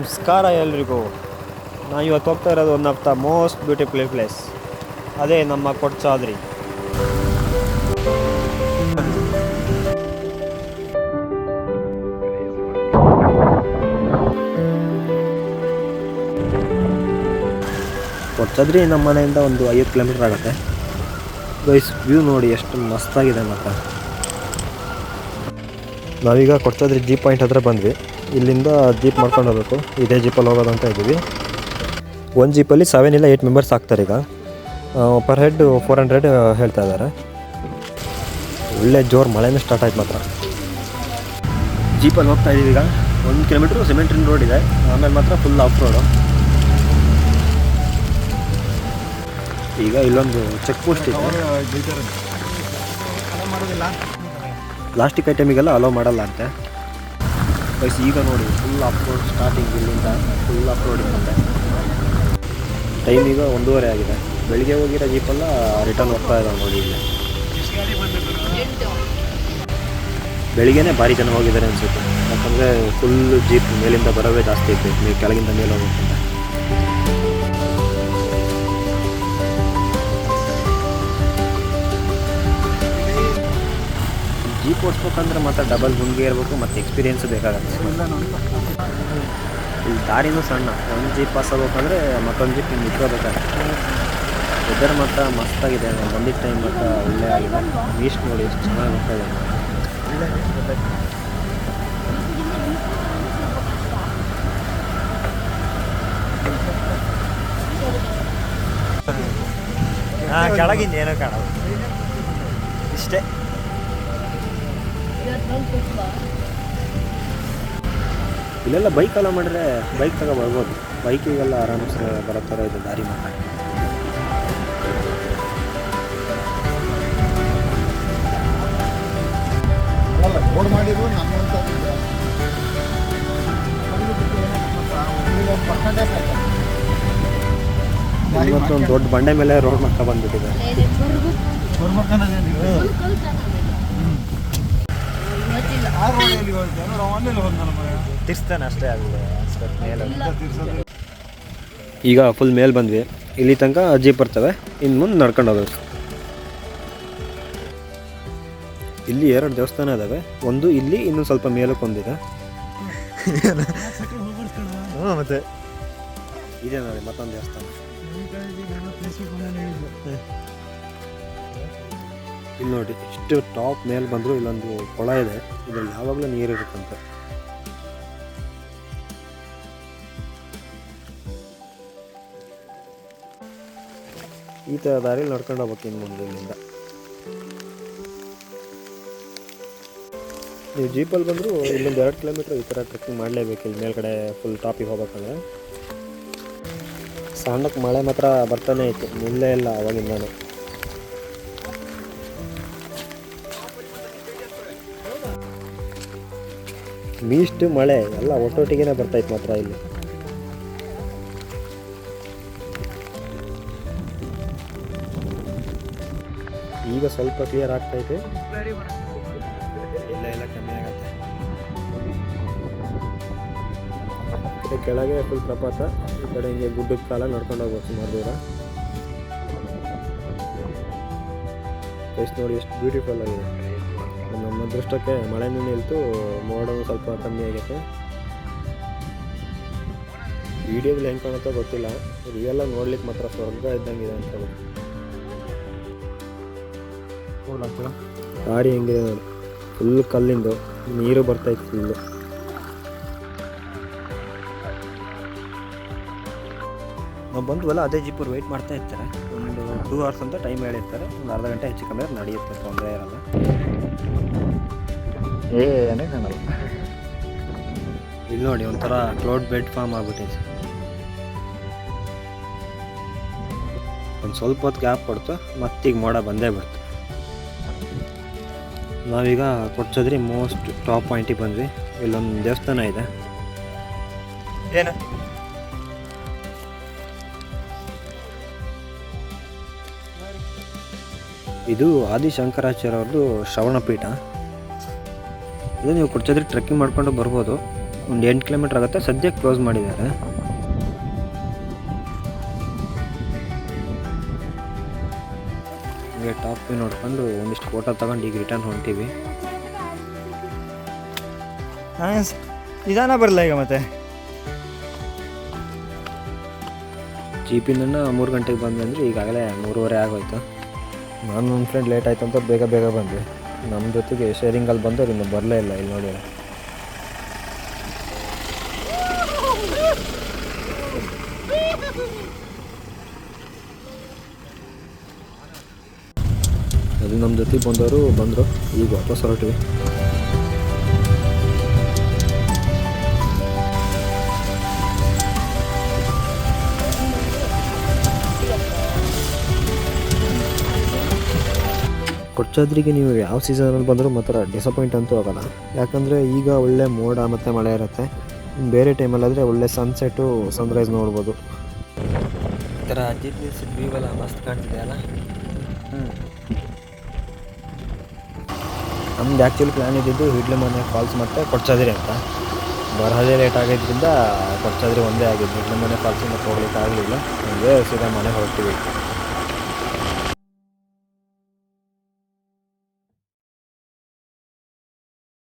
ನಮಸ್ಕಾರ ಎಲ್ರಿಗೂ. ನಾವು ಇವತ್ತು ಹೋಗ್ತಾ ಇರೋದು one of the most beautiful place, ಅದೇ ನಮ್ಮ ಕೊಡಚಾದ್ರಿ. ಕೊಡಚಾದ್ರಿ ನಮ್ಮ ಮನೆಯಿಂದ ಒಂದು 50 ಕಿಲೋಮೀಟರ್ ಆಗುತ್ತೆ. ಗೈಸ್, ವ್ಯೂ ನೋಡಿ ಎಷ್ಟು ಮಸ್ತಾಗಿದೆ ಮಾತ್ರ. ನಾವೀಗ ಕೊಡಚಾದ್ರಿ ಜೀಪ್ ಪಾಯಿಂಟ್ ಹತ್ರ ಬಂದ್ವಿ. ಇಲ್ಲಿಂದ ಜೀಪ್ ಮಾಡ್ಕೊಂಡು ಹೋಗಬೇಕು. ಇದೇ ಜೀಪಲ್ಲಿ ಹೋಗೋದು ಅಂತ ಇದ್ದೀವಿ. ಒಂದು ಜೀಪಲ್ಲಿ 7 ಇಲ್ಲ 8 ಮೆಂಬರ್ಸ್ ಆಗ್ತಾರೆ. ಈಗ ಪರ್ ಹೆಡ್ 400 ಹೇಳ್ತಾ ಇದ್ದಾರೆ. ಒಳ್ಳೆ ಜೋರು ಮಳೆನೇ ಸ್ಟಾರ್ಟ್ ಆಯ್ತು ಮಾತ್ರ. ಜೀಪಲ್ಲಿ ಹೋಗ್ತಾ ಇದ್ದೀವಿ. ಈಗ 1 ಕಿಲೋಮೀಟ್ರು ಸಿಮೆಂಟ್ರಿನ ರೋಡ್ ಇದೆ, ಆಮೇಲೆ ಮಾತ್ರ ಫುಲ್ ಆಫ್ ರೋಡು. ಈಗ ಇಲ್ಲೊಂದು ಚೆಕ್ ಪೋಸ್ಟ್ ಇದೆ. ಪ್ಲಾಸ್ಟಿಕ್ ಐಟಮಿಗೆಲ್ಲ ಅಲೋ ಮಾಡಲ್ಲ ಅಂತೆ. ಬಸ್ ಈಗ ನೋಡಿ ಫುಲ್ ಆಫ್ ರೋಡ್ ಸ್ಟಾರ್ಟಿಂಗ್. ಇಲ್ಲಿಂದ ಫುಲ್ ಆಫ್ ರೋಡ್ ಇರುತ್ತೆ. ಟೈಮ್ ಈಗ 1:30 ಆಗಿದೆ. ಬೆಳಿಗ್ಗೆ ಹೋಗಿರೋ ಜೀಪೆಲ್ಲ ರಿಟರ್ನ್ ಹೋಗ್ತಾ ಇದ್ದಾವೆ ನೋಡಿ. ಇಲ್ಲಿ ಬೆಳಿಗ್ಗೆನೇ ಭಾರಿ ಜನ ಹೋಗಿದ್ದಾರೆ ಅನಿಸುತ್ತೆ. ಯಾಕಂದರೆ ಫುಲ್ ಜೀಪ್ ಮೇಲಿಂದ ಬರೋವೇ ಜಾಸ್ತಿ ಇತ್ತು. ನೀವು ಕೆಳಗಿಂದ ಮೇಲೆ ಹೋಗ್ಬೇಕಂತ. ಜೀಪ್ ಓಡಿಸ್ಬೇಕಂದ್ರೆ ಮತ್ತೆ ಡಬಲ್ ಗುಂಡಿಗೆ ಇರಬೇಕು, ಮತ್ತು ಎಕ್ಸ್ಪೀರಿಯೆನ್ಸ್ ಬೇಕಾಗುತ್ತೆ. ಇಲ್ಲಿ ದಾರಿನೂ ಸಣ್ಣ. ಒಂದು ಜೀಪ್ ಪಾಸ್ ಆಗ್ಬೇಕಂದ್ರೆ ಮತ್ತೊಂದು ಜೀಪ್ ಹಿಂಗೆ ಇಟ್ಕೋಬೇಕಾಗುತ್ತೆ. ವೆದರ್ ಮಾತ್ರ ಮಸ್ತಾಗಿದೆ. ನಾನು ಬಂದಿದ್ದ ಟೈಮ್ ಮಾತ್ರ ಒಳ್ಳೆ ಆಗಿದೆ. ಈಸ್ಟ್ ನೋಡಿ ಎಷ್ಟು ಚೆನ್ನಾಗಿ ಬರ್ತಾ ಇದೆ. ಕೆಳಗಿಂದ ಏನೋ ಕಾಣೋದು ಇಷ್ಟೇ. ಇಲ್ಲೆಲ್ಲ ಬೈಕ್ ಎಲ್ಲ ಮಾಡಿದ್ರೆ ಬೈಕ್ ಬರ್ಬೋದು. ಬೈಕಿಗೆಲ್ಲ ಆರಾಮ್ಸೆ ಬರೋ ಥರ ಇದೆ ದಾರಿ ಮಾತ್ರ. ಇವತ್ತೊಂದು ದೊಡ್ಡ ಬಂಡೆ ಮೇಲೆ ರೋಡ್ ಮಾಡ್ತಾ ಬಂದ್ಬಿಟ್ಟಿದೆ. ತಿರ್ಸ್ತಾನೆ ಅಷ್ಟೇ ಆಗಿದೆ. ಈಗ ಫುಲ್ ಮೇಲೆ ಬಂದ್ವಿ. ಇಲ್ಲಿ ತನಕ ಜೀಪ್ ಬರ್ತವೆ, ಇನ್ನು ಮುಂದೆ ನಡ್ಕೊಂಡು ಹೋಗೋದು. ಇಲ್ಲಿ 2 ದೇವಸ್ಥಾನ ಇದಾವೆ. ಒಂದು ಇಲ್ಲಿ, ಇನ್ನೊಂದು ಸ್ವಲ್ಪ ಮೇಲಕ್ಕೆ ಒಂದಿದೆ. ಮತ್ತೆ ಇದೆ ನೋಡಿ ಮತ್ತೊಂದು ದೇವಸ್ಥಾನ. ಇಲ್ಲಿ ನೋಡಿ ಇಷ್ಟು ಟಾಪ್ ಮೇಲೆ ಬಂದರೂ ಇಲ್ಲೊಂದು ಕೊಳ ಇದೆ. ಇದರಲ್ಲಿ ಯಾವಾಗಲೂ ನೀರು ಇರುತ್ತಂತೆ. ಈ ಥರ ದಾರಿಯಲ್ಲಿ ನಡ್ಕೊಂಡು ಹೋಗ್ಬೇಕು ಇನ್ನು ಮುಂದೆ. ಇಲ್ಲಿಂದ ನೀವು ಜೀಪಲ್ಲಿ ಬಂದರೂ ಇಲ್ಲೊಂದು 2 ಕಿಲೋಮೀಟ್ರ್ ಈ ಥರ ಟ್ರೆಕ್ಕಿಂಗ್ ಮಾಡಲೇಬೇಕು. ಇಲ್ಲಿ ಮೇಲ್ಗಡೆ ಫುಲ್ ಟಾಪಿಗೆ ಹೋಗ್ಬೇಕಂದ್ರೆ. ಸಣ್ಣಕ್ಕೆ ಮಳೆ ಮಾತ್ರ ಬರ್ತಾನೆ ಇತ್ತು, ನಿಲ್ಲೇ ಇಲ್ಲ ಅವಾಗಿಂದಾನು. ಮೀಸ್ಟ್ ಮಳೆ ಎಲ್ಲ ಒಟ್ಟೊಟ್ಟಿಗೆ ಬರ್ತಾಯಿತ್ತು ಮಾತ್ರ ಇಲ್ಲಿ. ಈಗ ಸ್ವಲ್ಪ ಕ್ಲಿಯರ್ ಆಗ್ತೈತೆ. ಇಲ್ಲ ಕಮ್ಮಿ ಆಗತ್ತೆ. ಕೆಳಗೆ ಫುಲ್ ಪ್ರಪಾತ. ಈ ಕಡೆ ಹಿಂಗೆ ಗುಡ್ಡದ ಕಾಲ ನಡ್ಕೊಂಡು ಹೋಗ್ಬೇಕು ಸುಮಾರು ದೂರ. ಎಷ್ಟು ನೋಡಿ ಎಷ್ಟು ಬ್ಯೂಟಿಫುಲ್ ಆಗಿದೆ. ನಮ್ಮ ಅದೃಷ್ಟಕ್ಕೆ ಮಳೆನೂ ನಿಲ್ತು, ಮೋಡವು ಸ್ವಲ್ಪ ಕಮ್ಮಿ ಆಗೈತೆ. ವಿಡಿಯೋದಲ್ಲಿ ಹೆಂಗೆ ಕಾಣುತ್ತೋ ಗೊತ್ತಿಲ್ಲ. ರಿಯಲ್ಲ ನೋಡ್ಲಿಕ್ಕೆ ಮಾತ್ರ ಸ್ವರ್ಗ ಇದ್ದಂಗಿದೆ ಅಂತ. ದಾರಿ ಹೆಂಗಿದೆ ನೋಡಿ, ಫುಲ್ ಕಲ್ಲಿಂದು. ನೀರು ಬರ್ತಾಯಿತ್ತು ಫುಲ್ಲು. ನಾವು ಬಂದ್ವಲ್ಲ, ಅದೇ ಜೀಪರು ವೆಯ್ಟ್ ಮಾಡ್ತಾ ಇರ್ತಾರೆ. ಒಂದು 2 hours ಅಂತ ಟೈಮ್ ಹೇಳಿರ್ತಾರೆ. ಒಂದು ಅರ್ಧ ಗಂಟೆ ಹೆಚ್ಚು ಕಮ್ಮಿ ನಡೆಯುತ್ತೆ, ತೊಂದರೆ ಇರಲ್ಲ. ಏನೇ ಕಾಣಲ್ಲ. ಇಲ್ಲಿ ನೋಡಿ ಒಂಥರ ಕ್ಲೌಡ್ ಬೆಡ್ ಫಾರ್ಮ್ ಆಗ್ಬಿಟ್ಟಿದೆ. ಒಂದು ಸ್ವಲ್ಪ ಹೊತ್ತು ಗ್ಯಾಪ್ ಕೊಡ್ತು, ಮತ್ತೀಗ ಮೋಡ ಬಂದೇ ಬಿಡ್ತು. ನಾವೀಗ ಕೊಡಚಾದ್ರಿ ಮೋಸ್ಟ್ ಟಾಪ್ ಪಾಯಿಂಟಿಗೆ ಬಂದ್ವಿ. ಇಲ್ಲೊಂದು ದೇವಸ್ಥಾನ ಇದೆ. ಏನು ಇದು ಆದಿಶಂಕರಾಚಾರ್ಯ ಅವ್ರದ್ದು ಶ್ರವಣಪೀಠ. ಇದು ನೀವು ಕೊಡಚಾದ್ರಿ ಟ್ರೆಕ್ಕಿಂಗ್ ಮಾಡ್ಕೊಂಡು ಬರ್ಬೋದು. ಒಂದು 8 ಕಿಲೋಮೀಟ್ರ್ ಆಗುತ್ತೆ, ಸದ್ಯಕ್ಕೆ ಕ್ಲೋಸ್ ಮಾಡಿದ್ದಾರೆ. ಹೀಗೆ ಟಾಪ್ ವ್ಯೂ ನೋಡ್ಕೊಂಡು ಒಂದಿಷ್ಟು ಫೋಟೋ ತಗೊಂಡು ಈಗ ರಿಟರ್ನ್ ಹೊಂಟೀವಿ. ನಿಧಾನ ಬರಲ್ಲ ಈಗ ಮತ್ತೆ. ಜೀಪಿನ 3 ಗಂಟೆಗೆ ಬಂದ್ವಿ ಅಂದರೆ ಈಗಾಗಲೇ 3:30 ಆಗೋಯ್ತು. ನಾನು ನನ್ನ ಫ್ರೆಂಡ್ ಲೇಟ್ ಆಯಿತು ಅಂತ ಬೇಗ ಬಂದ್ವಿ. ನಮ್ಮ ಜೊತೆಗೆ ಶೇರಿಂಗಲ್ಲಿ ಬಂದವ್ರು ಇನ್ನು ಬರಲೇ ಇಲ್ಲ. ಇಲ್ಲಿ ನೋಡಿ, ಅದು ನಮ್ಮ ಜೊತೆಗೆ ಬಂದರು. ಈಗ ವಾಪಸ್ ಹೊರಟಿವಿ. ಕೊಡಚಾದ್ರಿಗೆ ನೀವು ಯಾವ ಸೀಸನಲ್ಲಿ ಬಂದರೂ ಮಾತ್ರ ಡಿಸಪಾಯಿಂಟ್ ಅಂತೂ ಆಗೋಲ್ಲ. ಯಾಕಂದರೆ ಈಗ ಒಳ್ಳೆ ಮೋಡ ಮತ್ತು ಮಳೆ ಇರುತ್ತೆ. ಬೇರೆ ಟೈಮಲ್ಲಾದರೆ ಒಳ್ಳೆ ಸನ್ಸೆಟ್ಟು, ಸನ್ರೈಸ್ ನೋಡ್ಬೋದು. ಈ ಥರ ಜೀಪ್ ನಿಲ್ಸಿದ ವ್ಯೂ ಎಲ್ಲ ಮಸ್ತ್ ಕಾಣ್ತಿದೆ ಅಲ್ಲ. ನಮ್ದು ಆ್ಯಕ್ಚುಲಿ ಪ್ಲ್ಯಾನ್ ಇದ್ದಿದ್ದು ಹಿಡ್ಲಮನೆ ಫಾಲ್ಸ್ ಮತ್ತು ಕೊಡಚಾದ್ರಿ ಅಂತ. ಬರೋದೇ ಲೇಟ್ ಆಗಿದ್ದರಿಂದ ಕೊಡಚಾದ್ರಿ ಒಂದೇ ಆಗಿದ್ದು. ಹಿಡ್ಲಮನೆ ಫಾಲ್ಸಿಂದ ಹೋಗ್ಲಿಕ್ಕೆ ಆಗಲಿಲ್ಲ. ಹಂಗೆ ಸೀದಾ ಮನೆ ಹೊರಡ್ತೀವಿ.